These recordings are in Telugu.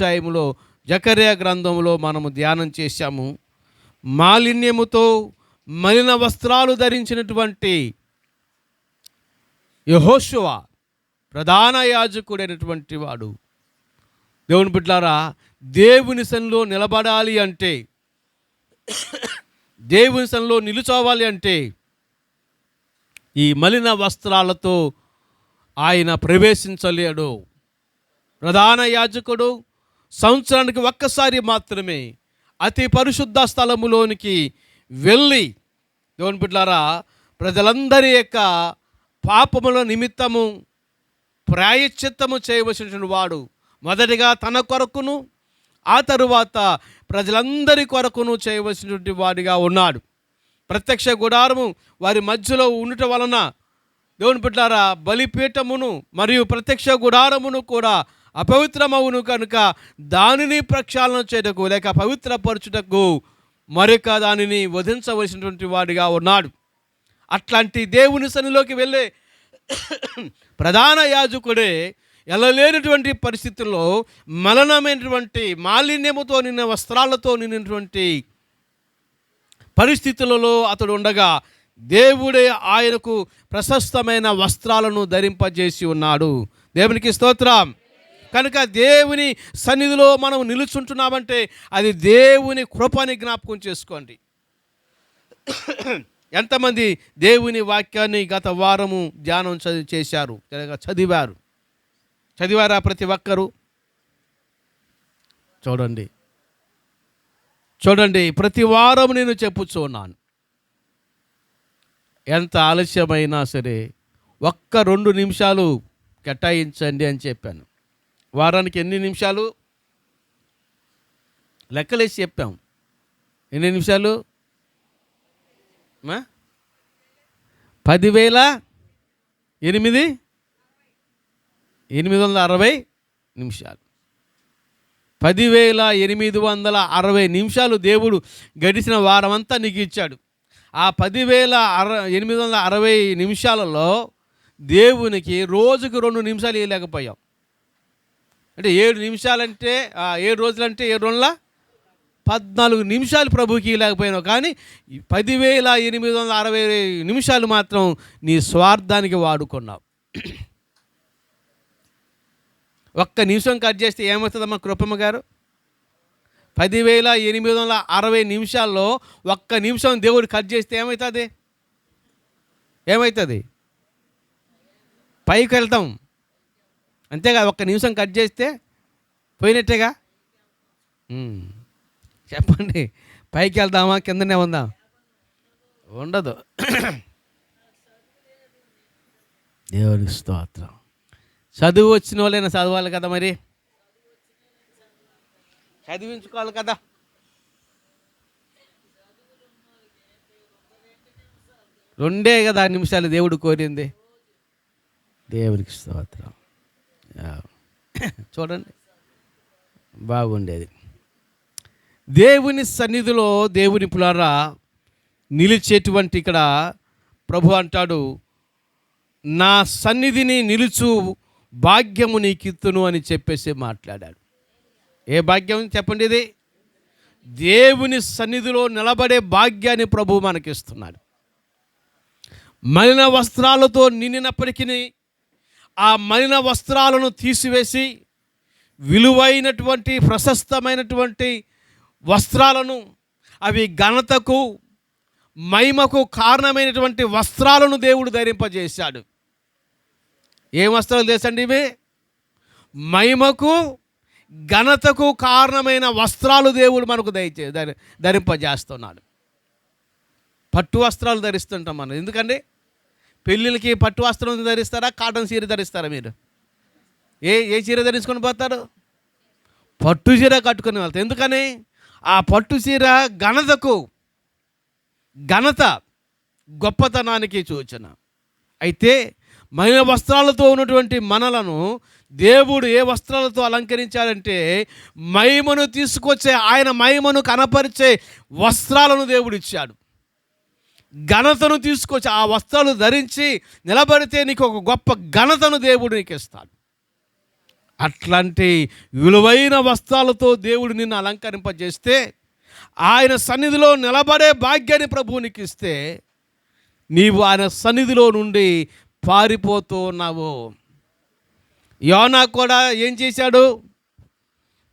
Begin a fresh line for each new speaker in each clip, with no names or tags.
అధ్యాయంలో జకర్యా గ్రంథంలో మనము ధ్యానం చేశాము. మాలిన్యముతో మలిన వస్త్రాలు ధరించినటువంటి యెహోషువ ప్రధాన యాజకుడైనటువంటి వాడు, దేవుని బిడ్డలారా, దేవుని సన్నిధిలో నిలబడాలి అంటే, దేవుని సన్నిధిలో నిలుచోవాలి అంటే ఈ మలిన వస్త్రాలతో ఆయన ప్రవేశించలేడు. ప్రధాన యాజకుడు సంవత్సరానికి ఒక్కసారి మాత్రమే అతి పరిశుద్ధ స్థలములోనికి వెళ్ళి, దేవుని బిడ్డలారా, ప్రజలందరి యొక్క పాపముల నిమిత్తము ప్రాయశ్చిత్తము చేయవలసినటువంటి వాడు మొదటిగా తన కొరకును ఆ తరువాత ప్రజలందరి కొరకును చేయవలసినటువంటి వాడిగా ఉన్నాడు. ప్రత్యక్ష గుడారము వారి మధ్యలో ఉండటం వలన, దేవుని బిడ్డలారా, బలిపీఠమును మరియు ప్రత్యక్ష గుడారమును కూడా అపవిత్రమవును కనుక దానిని ప్రక్షాళన చేయటకు లేక పవిత్రపరచుటకు మరొక దానిని వధించవలసినటువంటి వాడిగా ఉన్నాడు. అట్లాంటి దేవుని సన్నిధిలోకి వెళ్ళే ప్రధాన యాజకుడే వెళ్ళలేనటువంటి పరిస్థితుల్లో మలనమైనటువంటి మాలిన్యముతో నిన్న వస్త్రాలతో నిన్నటువంటి పరిస్థితులలో అతడు ఉండగా దేవుడే ఆయనకు ప్రశస్తమైన వస్త్రాలను ధరింపజేసి ఉన్నాడు. దేవునికి స్తోత్రం. కనుక దేవుని సన్నిధిలో మనం నిలుచుంటున్నామంటే అది దేవుని కృపని జ్ఞాపకం చేసుకోండి. ఎంతమంది దేవుని వాక్యాన్ని గత వారము ధ్యానం చేశారు, చదివారా ప్రతి ఒక్కరూ? చూడండి, ప్రతి వారం నేను చెప్పుచున్నాను, ఎంత ఆలస్యమైనా సరే 1-2 నిమిషాలు కేటాయించండి అని చెప్పాను. వారానికి ఎన్ని నిమిషాలు లెక్కలేసి చెప్పాం. ఎన్ని నిమిషాలు? 10,860 నిమిషాలు. 10,860 నిమిషాలు దేవుడు గడిచిన వారమంతా నీకు ఇచ్చాడు. ఆ 10,860 నిమిషాలలో దేవునికి రోజుకు 2 నిమిషాలు ఇవ్వలేకపోయాం. అంటే 7 నిమిషాలంటే 7 రోజులంటే 7 రోజుల 14 నిమిషాలు ప్రభుకి ఇవ్వలేకపోయినావు. కానీ 10,860 నిమిషాలు మాత్రం నీ స్వార్థానికి వాడుకున్నావు. 1 నిమిషం కట్ చేస్తే ఏమవుతుందమ్మా కృపమ్మ గారు? 10,860 నిమిషాల్లో 1 నిమిషం దేవుడు కట్ చేస్తే ఏమవుతుంది? పైకి వెళ్తాం అంతేగా. 1 నిమిషం కట్ చేస్తే పోయినట్టేగా. చెప్పండి, పైకి వెళ్దామా కిందనే ఉందాం? ఉండదు. దేవునికి స్తోత్రం. చదువు వచ్చిన వాళ్ళైనా చదవాలి కదా, మరి చదివించుకోవాలి కదా. రెండే కదా నిమిషాలు దేవుడు కోరింది. దేవునికి స్తోత్రం. చూడండి, బాగుండేది. దేవుని సన్నిధిలో దేవుని పులారా నిలిచేటువంటి ఇక్కడ ప్రభు అంటాడు, నా సన్నిధిని నిలుచు భాగ్యము నీకిత్తును అని చెప్పేసి మాట్లాడాడు. ఏ భాగ్యం చెప్పండి? ఇది దేవుని సన్నిధిలో నిలబడే భాగ్యాన్ని ప్రభు మనకిస్తున్నాడు. మలిన వస్త్రాలతో నిండినప్పటికీ ఆ మలిన వస్త్రాలను తీసివేసి విలువైనటువంటి ప్రశస్తమైనటువంటి వస్త్రాలను, అవి ఘనతకు మహిమకు కారణమైనటువంటి వస్త్రాలను దేవుడు ధరింపజేశాడు. ఏం వస్త్రాలు తెలుసండి ఇవి? మహిమకు ఘనతకు కారణమైన వస్త్రాలు దేవుడు మనకు ధరింపజేస్తున్నాడు. పట్టు వస్త్రాలు ధరిస్తుంటాం మనం. ఎందుకండి? పెళ్ళిళ్ళకి పట్టు వస్త్రం ధరిస్తారా, కాటన్ చీర ధరిస్తారా? మీరు ఏ చీర ధరించుకొని పోతారు? పట్టు చీర కట్టుకుని వెళ్తారు. ఎందుకని? ఆ పట్టు చీర ఘనత గొప్పతనానికి సూచన. అయితే మహిమ వస్త్రాలతో ఉన్నటువంటి మనలను దేవుడు ఏ వస్త్రాలతో అలంకరించాడంటే, మహిమను తీసుకొచ్చే, ఆయన మహిమను కనపరిచే వస్త్రాలను దేవుడు ఇచ్చాడు. ఘనతను తీసుకొచ్చి ఆ వస్త్రాలు ధరించి నిలబడితే నీకు ఒక గొప్ప ఘనతను దేవుడు నీకు ఇస్తాడు. అట్లాంటి విలువైన వస్త్రాలతో దేవుడు నిన్ను అలంకరింపజేస్తే, ఆయన సన్నిధిలో నిలబడే భాగ్యాన్ని ప్రభువు నీకు ఇస్తే, నీవు ఆయన సన్నిధిలో నుండి పారిపోతూ ఉన్నావు. యోనా కూడా ఏం చేశాడు?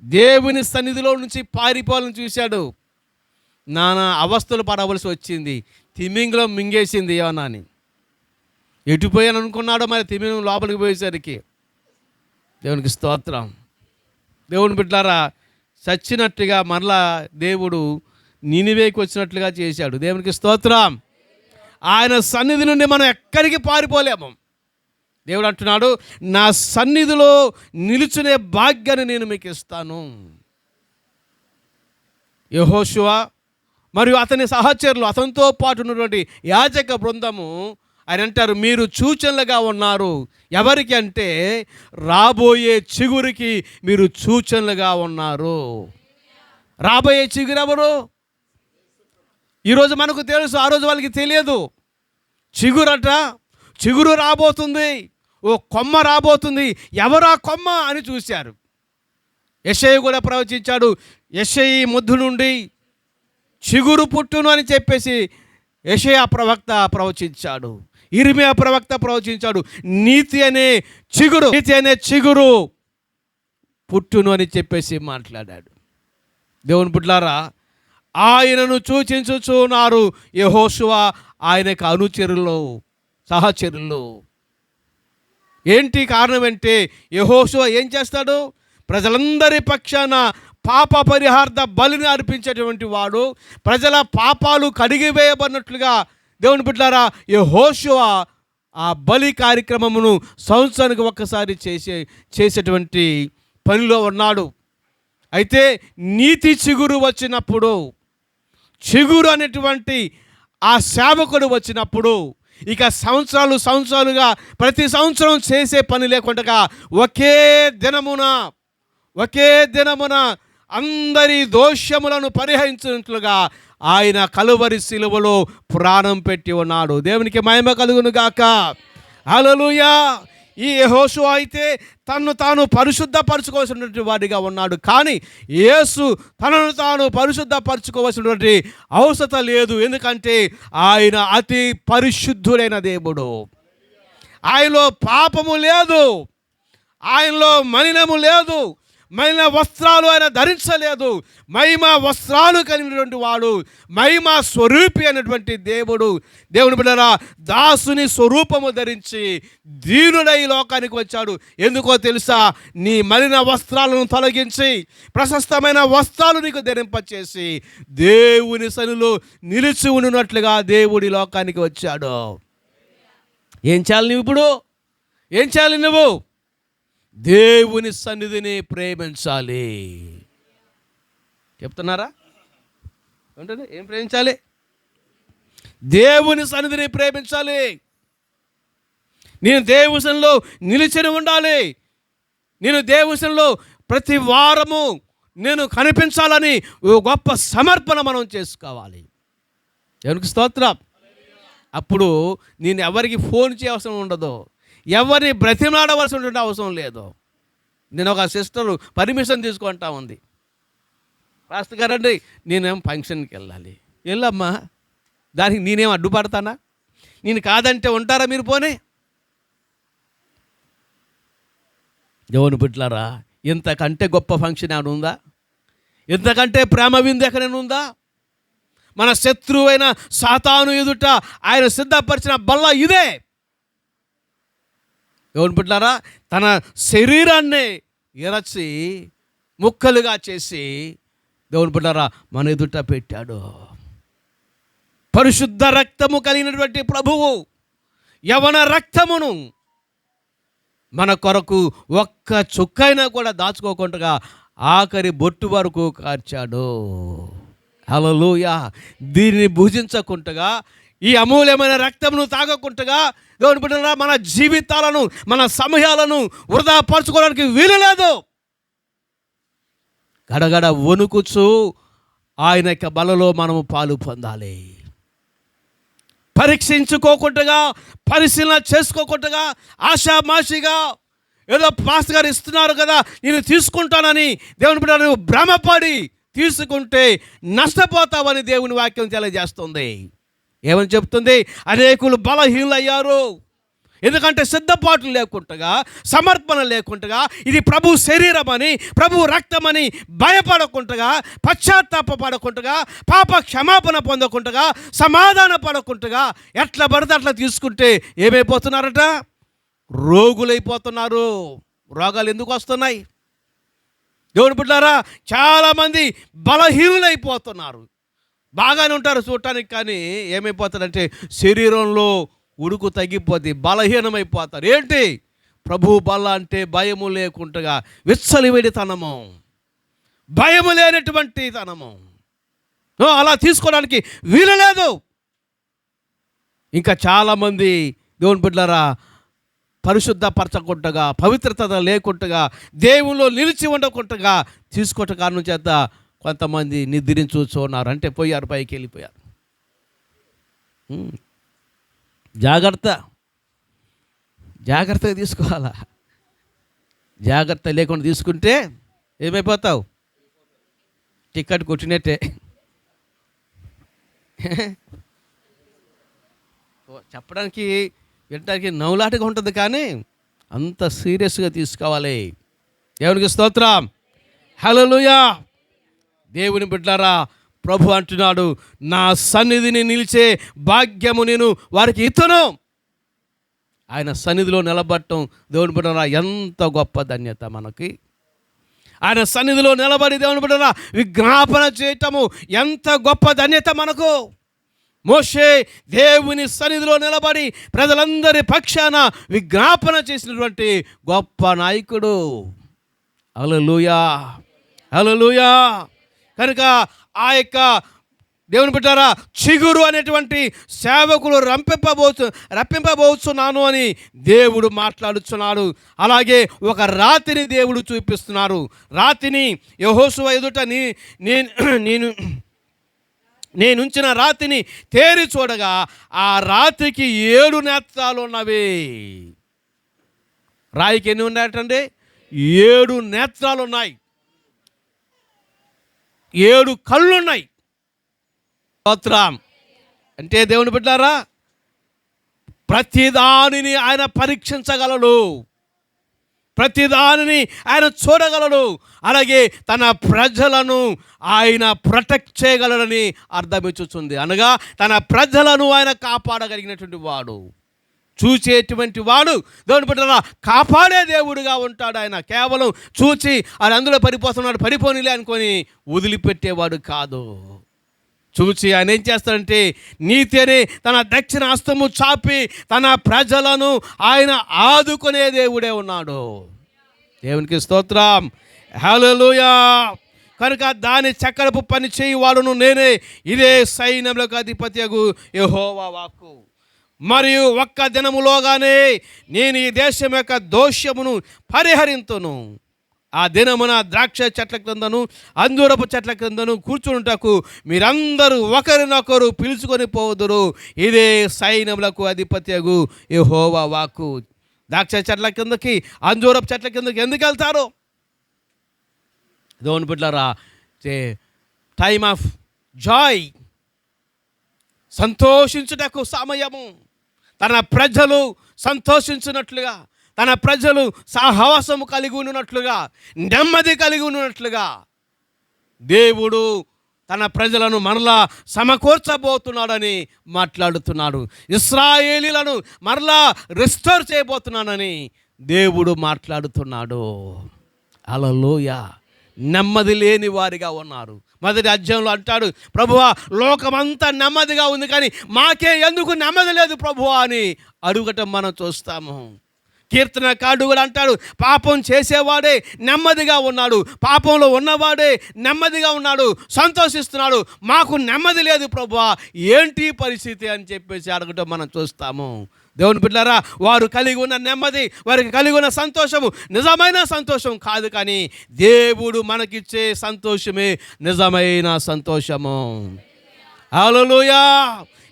దేవుని సన్నిధిలో నుంచి పారిపోవాలని చూశాడు. నానా అవస్థలు పడవలసి వచ్చింది. తిమింగలం మింగేసింది యోనాని. ఎటుపోయాను అనుకున్నాడో మరి తిమింగలం లోపలికి పోయేసరికి. దేవునికి స్తోత్రం. దేవుని బిడ్డలారా, చచ్చినట్టుగా మరలా దేవుడు నినివేకి వచ్చినట్లుగా చేశాడు. దేవునికి స్తోత్రం. ఆయన సన్నిధి నుండి మనం ఎక్కడికి పారిపోలేము. దేవుడు అంటున్నాడు, నా సన్నిధిలో నిలుచునే భాగ్యాన్ని నేను మీకు ఇస్తాను. యెహోషువ మరియు అతని సహచరులు, అతనితో పాటు ఉన్నటువంటి యాజక బృందము ఆయన అంటారు, మీరు సూచనలుగా ఉన్నారు. ఎవరికి అంటే, రాబోయే చిగురికి మీరు సూచనలుగా ఉన్నారు. రాబోయే చిగురు ఎవరు? ఈరోజు మనకు తెలుసు, ఆ రోజు వాళ్ళకి తెలియదు. చిగురట, చిగురు రాబోతుంది, ఓ కొమ్మ రాబోతుంది. ఎవరా కొమ్మ అని చూశారు. యెషయా కూడా ప్రవచించాడు. యెషయా ముద్దు నుండి చిగురు పుట్టును అని చెప్పేసి యెషయా ప్రవక్త ప్రవచించాడు. ఇర్మియా ప్రవక్త ప్రవచించాడు. నీతి అనే చిగురు పుట్టును అని చెప్పేసి మాట్లాడాడు. దేవుని బిడ్డలారా, ఆయనను సూచించుచున్నారు యెహోషువ ఆయనకు అనుచరులు, సహచరులు. ఏంటి కారణం అంటే, యెహోషువ ఏం చేస్తాడు? ప్రజలందరి పక్షాన పాప పరిహార్థ బలిని అర్పించేటువంటి వాడు. ప్రజల పాపాలు కడిగివేయబడినట్లుగా దేవుని బిడ్డలారా, యెహోషువ ఆ బలి కార్యక్రమమును సంవత్సరానికి ఒక్కసారి చేసేటువంటి పనిలో ఉన్నాడు. అయితే నీతి చిగురు వచ్చినప్పుడు, చిగురు అనేటువంటి ఆ సేవకుడు వచ్చినప్పుడు, ఇక సంవత్సరాలుగా ప్రతి సంవత్సరం చేసే పని లేకుండా ఒకే దినమున అందరి దోషములను పరిహరించినట్లుగా ఆయన కలువరి శిలువలో ప్రాణం పెట్టి ఉన్నాడు. దేవునికి మహిమ కలుగును గాక. హల్లెలూయా. ఈ యెహోషువ అయితే తనను తాను పరిశుద్ధపరచుకోవాల్సినటువంటి వాడిగా ఉన్నాడు. కానీ యేసు తనను తాను పరిశుద్ధపరచుకోవాల్సినటువంటి అవసరం లేదు. ఎందుకంటే ఆయన అతి పరిశుద్ధుడైన దేవుడు. ఆయనలో పాపము లేదు, ఆయనలో మలినము లేదు, మలిన వస్త్రాలు ఆయన ధరించలేదు. మహిమ వస్త్రాలు కలిగినటువంటి వాడు, మహిమ స్వరూపి అయినటువంటి దేవుని బిడ్డలారా, దాసుని స్వరూపము ధరించి దీనుడై లోకానికి వచ్చాడు. ఎందుకో తెలుసా? నీ మలిన వస్త్రాలను తొలగించి ప్రశస్తమైన వస్త్రాలు నీకు ధరింపచేసి దేవుని సన్నిధిలో నిలిచి ఉన్నట్లుగా దేవుడి లోకానికి వచ్చాడు. ఏం చేయాలి నువ్వు ఇప్పుడు? ఏం చేయాలి నువ్వు? దేవుని సన్నిధిని ప్రేమించాలి. చెప్తున్నారా? ఏంటంటే ఏం ప్రేమించాలి? దేవుని సన్నిధిని ప్రేమించాలి. నేను దేవుని సన్నిధిలో నిలిచి ఉండాలి. నేను దేవుని సన్నిధిలో ప్రతి వారము నేను కనిపించాలని గొప్ప సమర్పణ మనం చేసుకోవాలి. దేవునికి స్తోత్రం. అప్పుడు నేను ఎవరికి ఫోన్ చేయవలసిన ఉండదు, ఎవరిని బ్రతిమలాడవలసినటువంటి అవసరం లేదు. నేను ఒక సిస్టరు పర్మిషన్ తీసుకుంటా ఉంది. పాస్టర్ గారండి, నేనేం ఫంక్షన్కి వెళ్ళాలి. వెళ్ళమ్మా, దానికి నేనేం అడ్డుపడతానా? నేను కాదంటే ఉంటారా మీరు? పోనీ. దేవుని బిడ్డలారా, ఇంతకంటే గొప్ప ఫంక్షన్ ఏమైనా ఉందా? ఇంతకంటే ప్రేమ విందు ఎక్కడైనా ఉందా? మన శత్రువైన సాతాను ఎదుట ఆయన సిద్ధపరిచిన బల్ల ఇదే. దేవుని బిడ్డలారా, తన శరీరాన్ని ఎరచి ముక్కలుగా చేసి దేవుని బిడ్డలారా మన ఎదుట పెట్టాడు. పరిశుద్ధ రక్తము కలిగినటువంటి ప్రభువు యవన రక్తమును మన కొరకు ఒక్క చుక్కైనా కూడా దాచుకోకుండా ఆఖరి బొట్టు వరకు కార్చాడు. హల్లెలూయా. దీనిని భుజించకుంటగా, ఈ అమూల్యమైన రక్తమును తాగకుంటగా దేవుని బిడ్డలారా మన జీవితాలను, మన సమయాలను వృధా పరచుకోవడానికి వీలు లేదు. గడగడ వణుకుచు ఆయన యొక్క బలలో మనము పాలు పొందాలి. పరీక్షించుకోకుంటగా, పరిశీలన చేసుకోకుంటగా, ఆషామాషిగా ఏదో పాస్టర్ గారు ఇస్తున్నారు కదా నేను తీసుకుంటానని దేవుని బిడ్డ నువ్వు భ్రమపడి తీసుకుంటే నష్టపోతావని దేవుని వాక్యం తెలియజేస్తుంది. ఏమని చెప్తుంది? అనేకులు బలహీనులయ్యారు. ఎందుకంటే సిద్ధపాట్లు లేకుంటగా, సమర్పణ లేకుంటగా, ఇది ప్రభు శరీరం అని, ప్రభు రక్తమని భయపడకుంటగా, పశ్చాత్తాపడకుంటగా, పాప క్షమాపణ పొందకుంటగా, సమాధాన పడకుంటగా ఎట్లా పడితే అట్లా తీసుకుంటే ఏమైపోతున్నారట? రోగులైపోతున్నారు. రోగాలు ఎందుకు వస్తున్నాయి? దేవుని బిడ్డలారా, చాలామంది బలహీనులైపోతున్నారు. బాగానే ఉంటారు చూడటానికి, కానీ ఏమైపోతారంటే శరీరంలో ఉడుకు తగ్గిపోతే బలహీనమైపోతారు. ఏంటి? ప్రభు బల అంటే భయము లేకుంటగా విచ్చలివిడితనము, భయము లేనటువంటి తనము. అలా తీసుకోవడానికి వీలు లేదు. ఇంకా చాలామంది దేవుని బిడ్డలారా పరిశుద్ధపరచకుంటగా, పవిత్రత లేకుంటగా, దేవుల్లో నిలిచి ఉండకుంటగా తీసుకోవట కారణం చేత కొంతమంది నిద్రించున్నారు. అంటే పోయారు, పైకి వెళ్ళిపోయారు. జాగ్రత్తగా తీసుకోవాలా. జాగ్రత్త లేకుండా తీసుకుంటే ఏమైపోతావు? టికెట్ కొట్టినట్టే. చెప్పడానికి వినడానికి నవ్వులాటగా ఉంటుంది, కానీ అంత సీరియస్గా తీసుకోవాలి. దేవునికి స్తోత్రం, హల్లెలూయా. దేవుని బిడ్డలారా, ప్రభు అంటున్నాడు, నా సన్నిధిని నిలిచే భాగ్యము నేను వారికి ఇతను. ఆయన సన్నిధిలో నిలబడటం దేవుని బిడ్డలారా ఎంత గొప్ప ధన్యత మనకి. ఆయన సన్నిధిలో నిలబడి దేవుని బిడ్డలారా విజ్ఞాపన చేయటము ఎంత గొప్ప ధన్యత మనకు. మోషే దేవుని సన్నిధిలో నిలబడి ప్రజలందరి పక్షాన విజ్ఞాపన చేసినటువంటి గొప్ప నాయకుడు. హల్లెలూయా, హల్లెలూయా. కనుక ఆ యొక్క దేవుని బిడ్డలారా చిగురు అనేటువంటి సేవకులు రప్పింపబోతున్నాను అని దేవుడు మాట్లాడుతున్నాడు. అలాగే ఒక రాతిని దేవుడు చూపిస్తున్నారు. రాతిని యెహోషువ ఎదుట నేనుంచిన రాతిని తేరి చూడగా ఆ రాతికి 7 నేత్రాలు ఉన్నవి. రాయికి ఎన్ని ఉన్నాయటండి? 7 నేత్రాలు ఉన్నాయి, 7 కళ్ళున్నాయి. స్తోత్రం. అంటే దేవుని బిడ్డలారా ప్రతిదానిని ఆయన పరీక్షించగలడు, ప్రతిదానిని ఆయన చూడగలడు. అలాగే తన ప్రజలను ఆయన ప్రొటెక్ట్ చేయగలడని అర్థమిచ్చుతుంది. అనగా తన ప్రజలను ఆయన కాపాడగలిగినటువంటి వాడు, చూచేటువంటి వాడు. దేవుని బిడ్డలారా కాపాడే దేవుడుగా ఉంటాడు ఆయన. కేవలం చూచి ఆయన అందులో పడిపోతున్నాడు, పడిపోనిలే అనుకొని వదిలిపెట్టేవాడు కాదు. చూచి ఆయన ఏం చేస్తాడంటే నీతి అనే తన దక్షిణ హస్తము చాపి తన ప్రజలను ఆయన ఆదుకునే దేవుడే ఉన్నాడు. దేవునికి స్తోత్రం, హల్లెలూయా. కనుక దాని చక్రపు పని చేయువాడును నేనే, ఇదే సైన్యములకు అధిపతియగు యెహోవా వాక్కు. మరియు ఒక్క దినములోగానే నేను ఈ దేశం యొక్క దోషమును పరిహరింతును. ఆ దినమున ద్రాక్ష చెట్ల క్రిందను అంజూరపు చెట్ల క్రిందను కూర్చుంటకు మీరందరూ ఒకరినొకరు పిలుచుకొని పోదురు, ఇదే సైన్యములకు అధిపతియగు యెహోవా వాక్కు. ద్రాక్ష చెట్ల కిందకి, అంజూరపు చెట్ల కిందకి ఎందుకు వెళ్తారు? దేవుని బిడ్డలారా టైమ్ ఆఫ్ జాయ్, సంతోషించుటకు సమయము. తన ప్రజలు సంతోషించినట్లుగా, తన ప్రజలు సహవాసము కలిగి ఉన్నట్లుగా, నెమ్మది కలిగి ఉన్నట్లుగా దేవుడు తన ప్రజలను మరలా సమకూర్చబోతున్నాడని మాట్లాడుతున్నాడు. ఇశ్రాయేలీలను మరలా రిస్టోర్ చేయబోతున్నానని దేవుడు మాట్లాడుతున్నాడు. హల్లెలూయా. నెమ్మది లేని వారిగా ఉన్నారు. మొదటి అధ్యాయంలో అంటాడు, ప్రభువా లోకమంతా నెమ్మదిగా ఉంది కానీ మాకే ఎందుకు నెమ్మది లేదు ప్రభువా అని అడుగటం మనం చూస్తాము. కీర్తనకారుడు కూడా అంటాడు, పాపం చేసేవాడే నెమ్మదిగా ఉన్నాడు, పాపంలో ఉన్నవాడే నెమ్మదిగా ఉన్నాడు, సంతోషిస్తున్నాడు, మాకు నెమ్మది లేదు ప్రభువా, ఏంటి పరిస్థితి అని చెప్పేసి అడగటం మనం చూస్తాము. దేవుని బిడ్డలారా వారు కలిగి ఉన్న నెమ్మది, వారికి కలిగి ఉన్న సంతోషము నిజమైన సంతోషం కాదు, కానీ దేవుడు మనకిచ్చే సంతోషమే నిజమైన సంతోషము. హల్లెలూయా.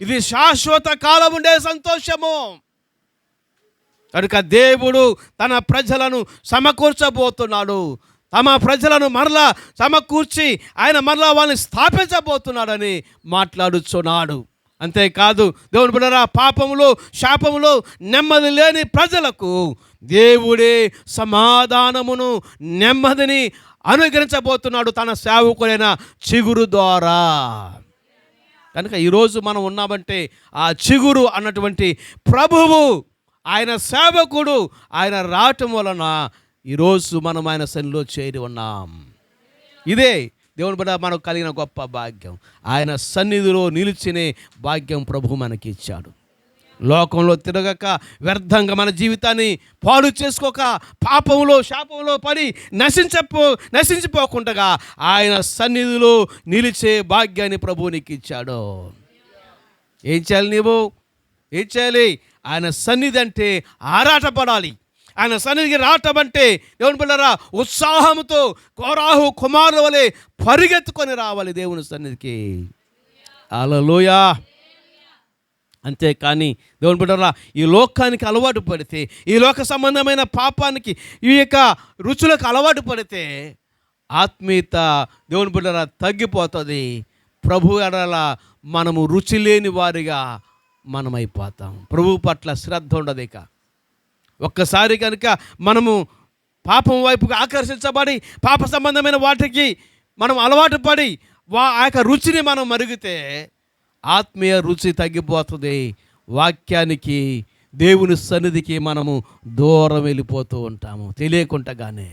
ఇది శాశ్వత కాలం ఉండే సంతోషము. కనుక దేవుడు తన ప్రజలను సమకూర్చబోతున్నాడు. తమ ప్రజలను మరలా సమకూర్చి ఆయన మరలా వాళ్ళని స్థాపించబోతున్నాడని మాట్లాడుచున్నాడు. అంతేకాదు దేవుని బిడ్డలారా, పాపములో శాపములో నెమ్మది లేని ప్రజలకు దేవుడే సమాధానమును నెమ్మదిని అనుగ్రహించబోతున్నాడు తన సేవకుడైన చిగురు ద్వారా. కనుక ఈరోజు మనం ఉన్నామంటే ఆ చిగురు అన్నటువంటి ప్రభువు, ఆయన సేవకుడు, ఆయన రావటం వలన ఈరోజు మనం ఆయన సన్నిధిలో చేరి ఉన్నాం. ఇదే దేవుని బిడ్డ మనకు కలిగిన గొప్ప భాగ్యం. ఆయన సన్నిధిలో నిలిచినే భాగ్యం ప్రభు మనకి ఇచ్చాడు. లోకంలో తిరగక, వ్యర్థంగా మన జీవితాన్ని పాడు చేసుకోక, పాపంలో శాపంలో పడి నశించిపోకుండా ఆయన సన్నిధిలో నిలిచే భాగ్యాన్ని ప్రభువు నీకు ఇచ్చాడు. ఏం చేయాలి నీవు? ఏం చేయాలి? ఆయన సన్నిధి అంటే ఆరాటపడాలి. ఆయన సన్నిధికి రావటం అంటే దేవుని బిడ్డలారా ఉత్సాహంతో కోరాహు కుమారుల వలె పరిగెత్తుకొని రావాలి దేవుని సన్నిధికి. హల్లెలూయా. అంతేకాని దేవుని బిడ్డలారా ఈ లోకానికి అలవాటు పడితే, ఈ లోక సంబంధమైన పాపానికి, ఈ యొక్క రుచులకు అలవాటు పడితే ఆత్మీయత దేవుని బిడ్డలారా తగ్గిపోతుంది. ప్రభు ఎడల మనము రుచి లేని వారిగా మనమైపోతాం. ప్రభు పట్ల శ్రద్ధ ఉండదు. ఇక ఒక్కసారి కనుక మనము పాపం వైపుకు ఆకర్షించబడి పాప సంబంధమైన వాటికి మనం అలవాటు పడి ఆ యొక్క రుచిని మనం మరిగితే ఆత్మీయ రుచి తగ్గిపోతుంది. వాక్యానికి, దేవుని సన్నిధికి మనము దూరం వెళ్ళిపోతూ ఉంటాము తెలియకుండానే.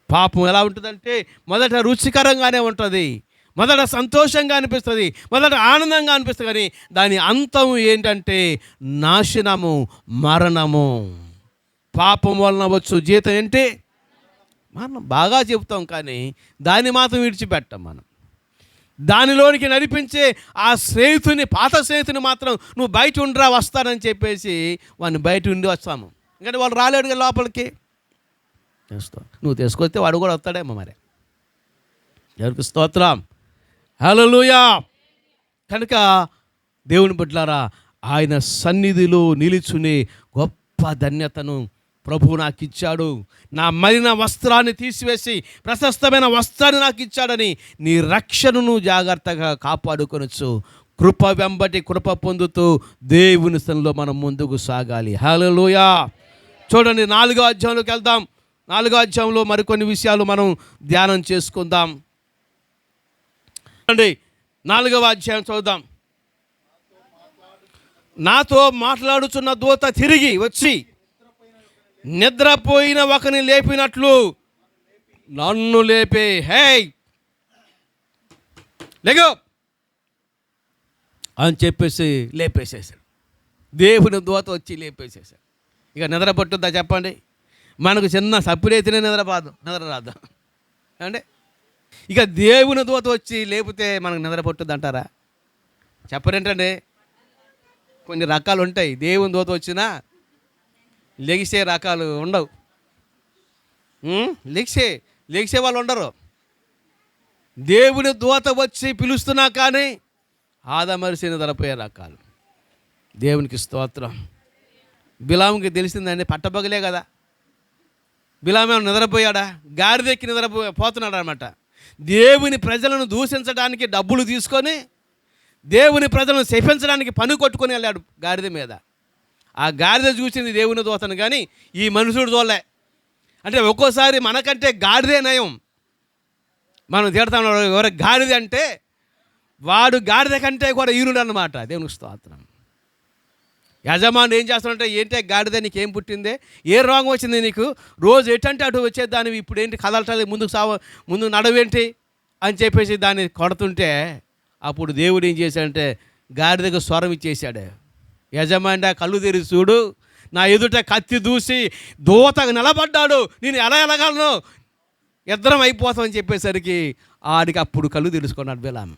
పాపం ఎలా ఉంటుందంటే మొదట రుచికరంగానే ఉంటుంది, మొదట సంతోషంగా అనిపిస్తుంది, మొదట ఆనందంగా అనిపిస్తుంది. కానీ దాని అంతం ఏంటంటే నాశనము, మరణము. పాపం వలన వచ్చు జీతం ఏంటి? మనం బాగా చెబుతాం కానీ దాన్ని మాత్రం విడిచిపెట్టాం. మనం దానిలోనికి నడిపించే ఆ స్నేహితుని, పాత స్నేహితుని మాత్రం నువ్వు బయట ఉండరా వస్తానని చెప్పేసి వాడిని బయట ఉండి వస్తాము. ఎందుకంటే వాళ్ళు రాలేడు కదా లోపలికి. నువ్వు తీసుకొస్తే వాడు కూడా వస్తాడేమో. మరి ఎవరికి స్తోత్రం, హల్లెలూయా. కనుక దేవుని బిడ్డలారా ఆయన సన్నిధిలో నిలుచునే గొప్ప ధన్యతను ప్రభువు నాకు ఇచ్చాడు. నా మలిన వస్త్రాన్ని తీసివేసి ప్రశస్తమైన వస్త్రాన్ని నాకు ఇచ్చాడని నీ రక్షణను జాగ్రత్తగా కాపాడుకొనొచ్చు. కృప వెంబటి కృప పొందుతూ దేవుని సన్నిధిలో మనం ముందుకు సాగాలి. హల్లెలూయా. చూడండి 4వ అధ్యాయంలోకి వెళ్దాం. 4వ అధ్యాయంలో మరికొన్ని విషయాలు మనం ధ్యానం చేసుకుందాం. చూడండి 4వ అధ్యాయం చూద్దాం. నాతో మాట్లాడుచున్న దూత తిరిగి వచ్చి నిద్రపోయిన ఒకని లేపినట్లు నన్ను లేపే. హే లేగో అని చెప్పేసి లేపేసేసాడు. దేవుని దూత వచ్చి లేపేసేసాడు. ఇక నిద్ర పట్టుద్దా చెప్పండి? మనకు చిన్న సప్పుడైతేనే నిద్ర రాదు అంటే ఇక దేవుని దూత వచ్చి లేపితే మనకు నిద్ర పట్టుద్ది అంటారా? చెప్పరేంటండి? కొన్ని రకాలు ఉంటాయి. దేవుని దూత వచ్చినా లెగిసే రకాలు ఉండవు. లెగిసే వాళ్ళు ఉండరు. దేవుని దూత వచ్చి పిలుస్తున్నా కానీ ఆదమరిసి నిద్రపోయే రకాలు. దేవునికి స్తోత్రం. బిలాముకి తెలిసిందండి, పట్టబగలే కదా. బిలాము నిద్రపోయాడా? గాడిదెక్కి పోతున్నాడు అనమాట. దేవుని ప్రజలను దూషించడానికి డబ్బులు తీసుకొని దేవుని ప్రజలను శపించడానికి పని కొట్టుకొని వెళ్ళాడు గాడిద మీద. ఆ గాడిద చూసింది దేవుని దూతను, కానీ ఈ మనుషుడు చూడలే. అంటే ఒక్కోసారి మనకంటే గాడిదే నయం. మనం తిడతాం ఎవరు గాడిద అంటే, వాడు గాడిద కంటే కూడా ఈనుడు అన్నమాట. దేవునికి స్తోత్రం. యజమాని ఏం చేస్తాడంటే, ఏంటే గాడిద నీకేం పుట్టిందే, ఏ రోగం వచ్చింది నీకు, రోజు ఎటంటే అటు వచ్చేదాన్ని, ఇప్పుడు ఏంటి కదలటాలి, ముందు నడవేంటి అని చెప్పేసి దాన్ని కొడుతుంటే, అప్పుడు దేవుడు ఏం చేశాడంటే గాడిదకు స్వరం ఇచ్చేశాడు. యజమాని కళ్ళు తెరిచి చూడు, నా ఎదుట కత్తి దూసి దూత నిలబడ్డాడు, నేను ఎలాగలను, ఇద్దరం అయిపోతామని చెప్పేసరికి ఆడికి అప్పుడు కళ్ళు తెరుచుకున్నాడు బిలాము.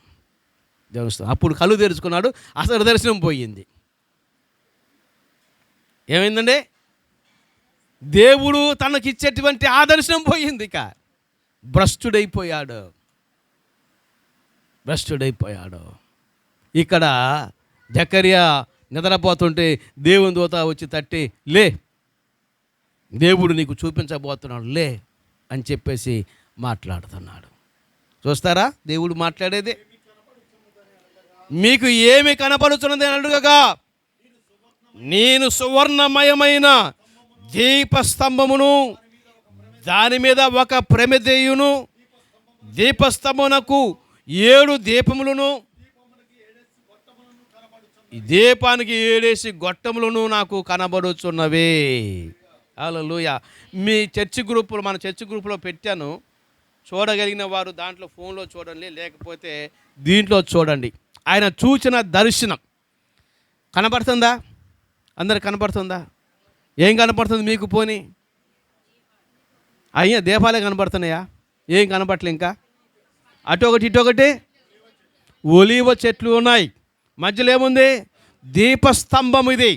దేవస్థానం అప్పుడు కళ్ళు తెరుచుకున్నాడు. అసలు దర్శనం పోయింది. ఏమైందండి? దేవుడు తనకిచ్చేటువంటి ఆ దర్శనం పోయింది. ఇక భ్రష్టుడైపోయాడు. ఇక్కడ జకర్యా నిద్రపోతుంటే దేవుని దూత వచ్చి తట్టి, లే, దేవుడు నీకు చూపించబోతున్నాడు, లే అని చెప్పేసి మాట్లాడుతున్నాడు. చూస్తారా దేవుడు మాట్లాడేది? మీకు ఏమి కనపడుతున్నది అని అడుగగా, నేను సువర్ణమయమైన దీపస్తంభమును, దాని మీద ఒక ప్రమిదెయును, దీపస్తంభమునకు 7 దీపములను, ఈ దీపానికి 7 గొట్టములను నాకు కనబడుచున్నవి. హల్లెలూయా. మీ చర్చి గ్రూపులో, మన చర్చి గ్రూపులో పెట్టాను, చూడగలిగిన వారు దాంట్లో ఫోన్లో చూడండి, లేకపోతే దీంట్లో చూడండి. ఆయన చూచిన దర్శనం కనపడుతుందా? అందరికి కనపడుతుందా? ఏం కనపడుతుంది మీకు? పోనీ అయ్యా దీపాలే కనపడుతున్నాయా? ఏం కనపడలే. ఇంకా అటొకటి ఇటొకటి ఒలీవ చెట్లు ఉన్నాయి. మధ్యలో ఏముంది? దీపస్తంభం. ఇది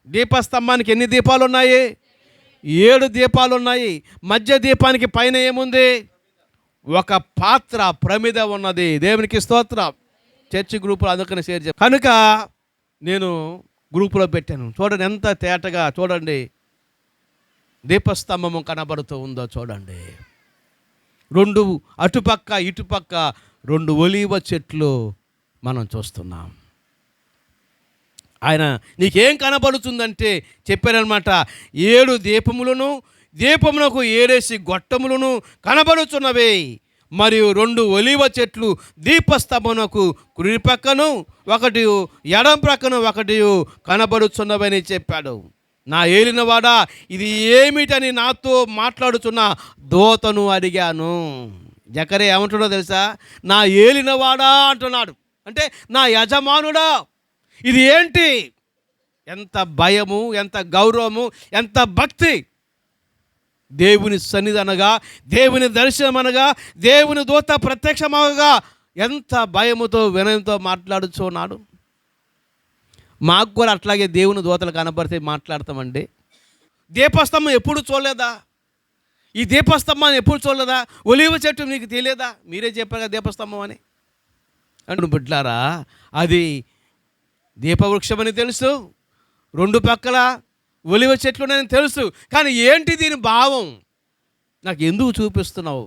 దీపస్తంభానికి ఎన్ని దీపాలు ఉన్నాయి? 7 దీపాలు ఉన్నాయి. మధ్య దీపానికి పైన ఏముంది? ఒక పాత్ర, ప్రమిద ఉన్నది. దేవునికి స్తోత్రం. చర్చి గ్రూపులో అందుకని షేర్ చేస్తాను కనుక నేను గ్రూపులో పెట్టాను. చూడండి ఎంత తేటగా, చూడండి దీపస్తంభము కనబడుతూ ఉందో చూడండి. 2 అటుపక్క ఇటుపక్క 2 ఒలీవ చెట్లు మనం చూస్తున్నాం. ఆయన నీకేం కనబడుతుందంటే చెప్పారనమాట, 7 దీపములను, దీపమునకు 7 గొట్టములను కనబడుచున్నవి, మరియు 2 ఒలీవ చెట్లు దీపస్తంభమునకు కుడి పక్కను ఒకటి, ఎడం ప్రక్కను ఒకటి కనబడుచున్నవని చెప్పాడు. నా ఏలినవాడా, ఇది ఏమిటని నాతో మాట్లాడుచున్న దూతను అడిగాను. జకరియా ఏమంటున్నాడో తెలుసా? నా ఏలినవాడా అంటున్నాడు. అంటే నా యజమానుడా, ఇది ఏంటి? ఎంత భయము, ఎంత గౌరవము, ఎంత భక్తి! దేవుని సన్నిధి అనగా, దేవుని దర్శనం అనగా, దేవుని దూత ప్రత్యక్షమనగా ఎంత భయముతో వినయంతో మాట్లాడుచున్నాడు. మాకు కూడా అట్లాగే దేవుని దూతలు కనబడితే మాట్లాడతామండి. దీపస్తంభం ఎప్పుడు చూడలేదా? ఈ దీపస్తంభాన్ని ఎప్పుడు చూడలేదా? ఒలీవ చెట్టు మీకు తెలియదా? మీరే చెప్పారు కదా దీపస్తంభం అని. అంటే బిడ్డలారా, అది దీపవృక్షమని తెలుసు, 2 పక్కల ఒలివ చెట్లు ఉన్నాయని తెలుసు. కానీ ఏంటి దీని భావం? నాకు ఎందుకు చూపిస్తున్నావు?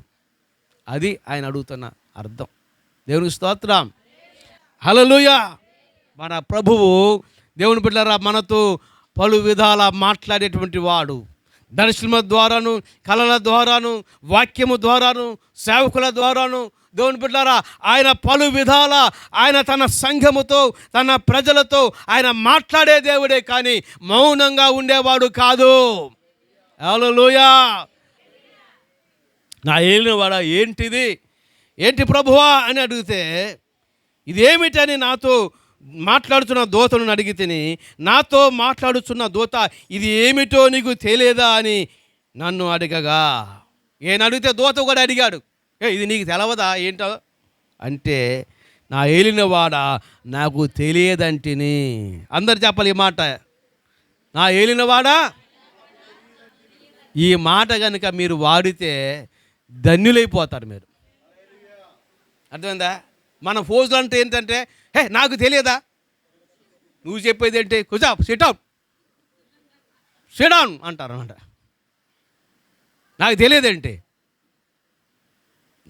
అది ఆయన అడుగుతున్న అర్థం. దేవునికి స్తోత్రం. హల్లెలూయా. మన ప్రభువు దేవుని బిడ్డలారా మనతో పలు విధాల మాట్లాడేటువంటి వాడు. దర్శనముల ద్వారాను, కళల ద్వారాను, వాక్యము ద్వారాను, సేవకుల ద్వారాను, దేవుని బిడ్డలారా ఆయన పలు విధాల ఆయన తన సంఘముతో, తన ప్రజలతో ఆయన మాట్లాడే దేవుడే, కానీ మౌనంగా ఉండేవాడు కాదు. హల్లెలూయా. నా ఏలినవాడా, ఏంటిది? ఏంటి ప్రభువా అని అడిగితే, ఇదేమిటని నాతో మాట్లాడుతున్న దూతను అడిగితేని, నాతో మాట్లాడుతున్న దూత ఇది ఏమిటో నీకు తెలియదా అని నన్ను అడగగా, ఏం అడిగితే దూత కూడా అడిగాడు, ఇది నీకు తెలవదా ఏంటో అంటే, నా ఏలినవాడా నాకు తెలియదంటిని. అందరు చెప్పాలి ఈ మాట, నా ఏలినవాడా. ఈ మాట కనుక మీరు వాడితే ధన్యులైపోతారు మీరు. అర్థమైందా? మన ఫోజులు అంటే ఏంటంటే, నాకు తెలియదా, నువ్వు చెప్పేది ఏంటి, కుజా సిడౌన్ అంటారు అనమాట. నాకు తెలియదేంటి?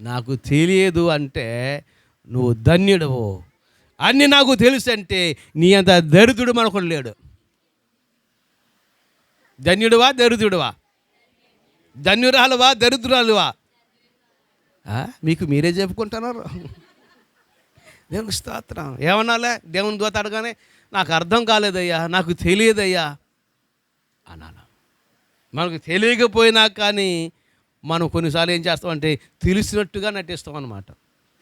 నాకు తెలియదు అంటే నువ్వు ధన్యుడవు. అన్నీ నాకు తెలుసు అంటే నీ అంత దరిద్రుడు మనకు లేడు. ధన్యుడువా దరిద్రుడువా? ధన్యురాలువా దరిద్రురాలువా? మీకు మీరే చెప్పుకుంటున్నారు. దేవునికి స్తోత్రం. ఏమన్నాలే? దేవుని దూత అడగానే నాకు అర్థం కాలేదయ్యా, నాకు తెలియదయ్యా అన్నాను. మనకు తెలియకపోయినా కానీ మనం కొన్నిసార్లు ఏం చేస్తామంటే తెలిసినట్టుగా నటిస్తాం అన్నమాట.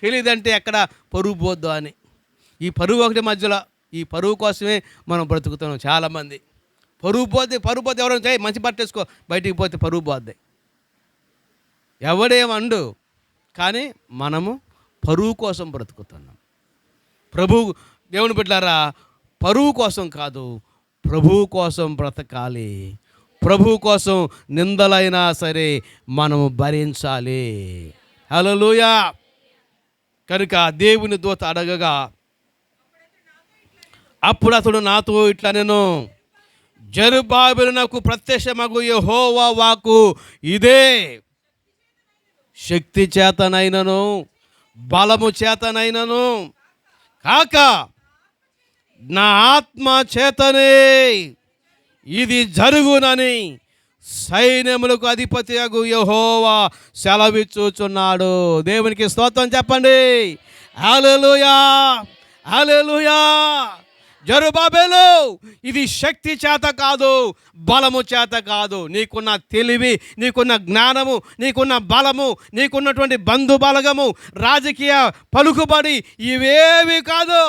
తెలియదంటే ఎక్కడ పరువు పోద్దు అని. ఈ పరువు ఒకటి మధ్యలో, ఈ పరువు కోసమే మనం బ్రతుకుతున్నాం చాలామంది. పరువు పోతే ఎవరైనా మంచి పట్టేసుకో, బయటికి పోతే పరువు పోద్ది, ఎవడేమండు. కానీ మనము పరువు కోసం బ్రతుకుతున్నాం. దేవుని బిడ్డలారా, పరువు కోసం కాదు, ప్రభువు కోసం బ్రతకాలి. ప్రభువు కోసం నిందలైనా సరే మనము భరించాలి. హల్లెలూయా. కనుక దేవుని దూత అడగగా అప్పుడు అతడు నాతో ఇట్లా నేను జెరుబ్బాబెలునకు ప్రత్యక్షమగు యెహోవా వాక్కు ఇదే, శక్తి చేతనైనను బలము చేతనైనను కాక నా ఆత్మ చేతనే ఇది జరుగునని సైన్యములకు అధిపతి అగు యెహోవా సెలవిచ్చుచున్నాడు. దేవునికి స్తోత్రం చెప్పండి. హల్లెలూయా, హల్లెలూయా. జెరుబ్బాబెలు, ఇది శక్తి చేత కాదు, బలము చేత కాదు. నీకున్న తెలివి, నీకున్న జ్ఞానము, నీకున్న బలము, నీకున్నటువంటి బంధు బలగము, రాజకీయ పలుకుబడి ఇవేవి కాదు,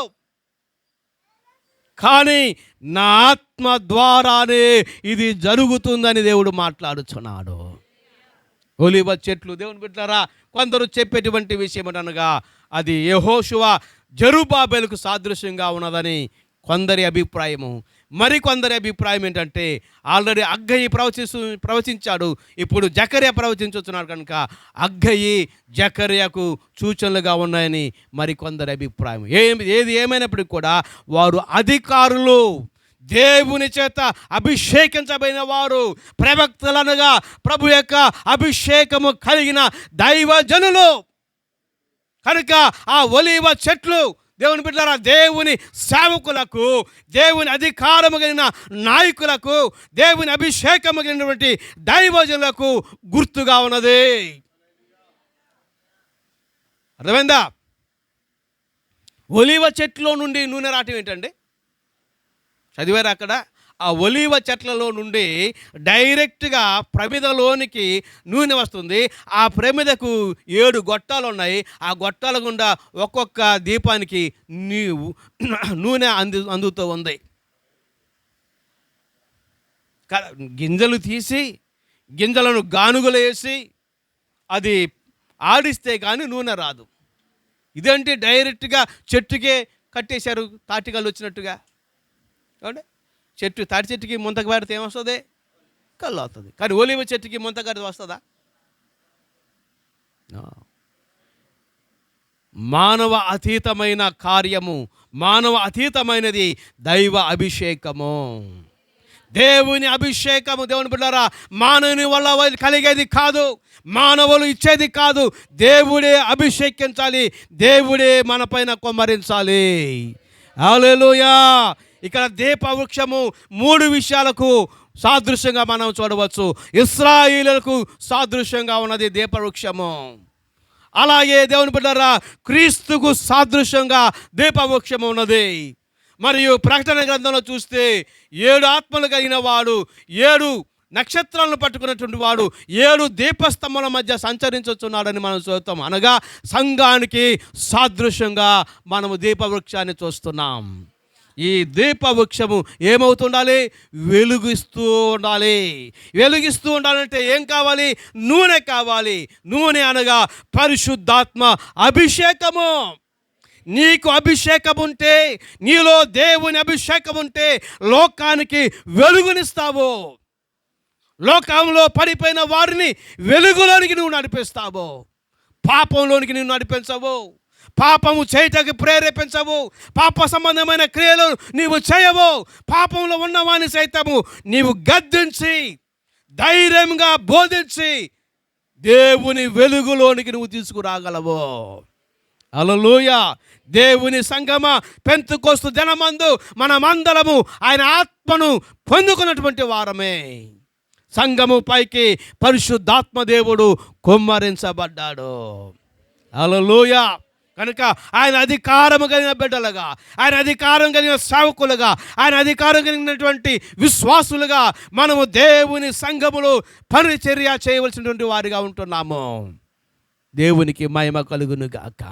కానీ నా ఆత్మ ద్వారానే ఇది జరుగుతుందని దేవుడు మాట్లాడుచున్నాడు. ఒలీవ చెట్లు, దేవుని బిడ్డలారా, కొందరు చెప్పేటువంటి విషయం అనగా అది యెహోషువ జెరుబ్బాబెలుకు సాదృశ్యంగా ఉన్నదని కొందరి అభిప్రాయము. మరికొందరి అభిప్రాయం ఏంటంటే ఆల్రెడీ హగ్గయి ప్రవచించాడు, ఇప్పుడు జకర్యా ప్రవచించుతున్నాడు కనుక హగ్గయి జకర్యాకు సూచనలుగా ఉన్నాయని మరికొందరి అభిప్రాయం. ఏది ఏమైనప్పటికీ కూడా వారు అధికారులు, దేవుని చేత అభిషేకించబడిన వారు, ప్రవక్తలనగా ప్రభు యొక్క అభిషేకము కలిగిన దైవజనులు కనుక ఆ ఒలీవ చెట్లు, దేవుని బిడ్డలారా, దేవుని సేవకులకు, దేవుని అధికారము కలిగిన నాయకులకు, దేవుని అభిషేకము కలిగినటువంటి దైవజనులకు గుర్తుగా ఉన్నది. అర్థమైందా? ఒలీవ చెట్లో నుండి నూనె రావటం ఏంటండి? చదివారు అక్కడ? ఆ ఒలీవ చెట్లలో నుండి డైరెక్ట్గా ప్రమిదలోనికి నూనె వస్తుంది. ఆ ప్రమిదకు 7 గొట్టాలు ఉన్నాయి. ఆ గొట్టాల గుండా ఒక్కొక్క దీపానికి నూనె అందుతూ ఉంది. గింజలు తీసి గింజలను గానుగలు వేసి అది ఆడిస్తే కానీ నూనె రాదు. ఇదేంటి డైరెక్ట్గా చెట్టుకే కట్టేశారు, తాటికలు వచ్చినట్టుగా. కాబట్టి తాటి చెట్టుకి ముంతకు పెడితే ఏమొస్తుంది? కళ్ళు వస్తుంది. కానీ ఒలీవ చెట్టుకి ముంత కడితే వస్తుందా? మానవ అతీతమైన కార్యము, మానవ అతీతమైనది దైవ అభిషేకము. దేవుని అభిషేకము, దేవుని బిడ్డలారా, మానవుని వల్ల కలిగేది కాదు, మానవులు ఇచ్చేది కాదు. దేవుడే అభిషేకించాలి, దేవుడే మన పైన కుమ్మరించాలి. హల్లెలూయా. ఇక్కడ దీపవృక్షము 3 విషయాలకు సాదృశ్యంగా మనం చూడవచ్చు. ఇశ్రాయేలులకు సాదృశ్యంగా ఉన్నది దీపవృక్షము. అలాగే దేవుని బిడ్డలారా, క్రీస్తుకు సాదృశ్యంగా దీపవృక్షము ఉన్నది. మరియు ప్రకటన గ్రంథంలో చూస్తే 7 ఆత్మలు కలిగిన వాడు, 7 నక్షత్రాలను పట్టుకున్నటువంటి వాడు 7 దీపస్తంభాల మధ్య సంచరించుతున్నాడని మనం చూస్తాం. అనగా సంఘానికి సాదృశ్యంగా మనము దీపవృక్షాన్ని చూస్తున్నాం. ఈ దీపవృక్షము ఏమవుతుండాలి? వెలుగిస్తూ ఉండాలి. వెలుగిస్తూ ఉండాలంటే ఏం కావాలి? నూనె కావాలి. నూనె అనగా పరిశుద్ధాత్మ అభిషేకము. నీకు అభిషేకం ఉంటే, నీలో దేవుని అభిషేకం ఉంటే లోకానికి వెలుగునిస్తావు. లోకంలో పడిపోయిన వారిని వెలుగులోనికి నువ్వు నడిపిస్తావు. పాపంలోనికి నువ్వు నడిపించవు, పాపము చేయటకు ప్రేరేపించవు, పాప సంబంధమైన క్రియలు నీవు చేయవు. పాపంలో ఉన్నవాని సైతము నీవు గద్దించి ధైర్యంగా బోధించి దేవుని వెలుగులోనికి నువ్వు తీసుకురాగలవు. హల్లెలూయా. దేవుని సంగమా, పెంతెకోస్తు దినమందు మనమందరము ఆయన ఆత్మను పొందుకున్నటువంటి వారమే. సంఘము పైకి పరిశుద్ధాత్మ దేవుడు కుమ్మరించబడ్డాడు. హల్లెలూయా. కనుక ఆయన అధికారము కలిగిన బిడ్డలుగా, ఆయన అధికారం కలిగిన సేవకులుగా, ఆయన అధికారం కలిగినటువంటి విశ్వాసులుగా మనము దేవుని సంఘములో పరిచర్య చేయవలసినటువంటి వారిగా ఉంటున్నాము. దేవునికి మహిమ కలుగును గాక.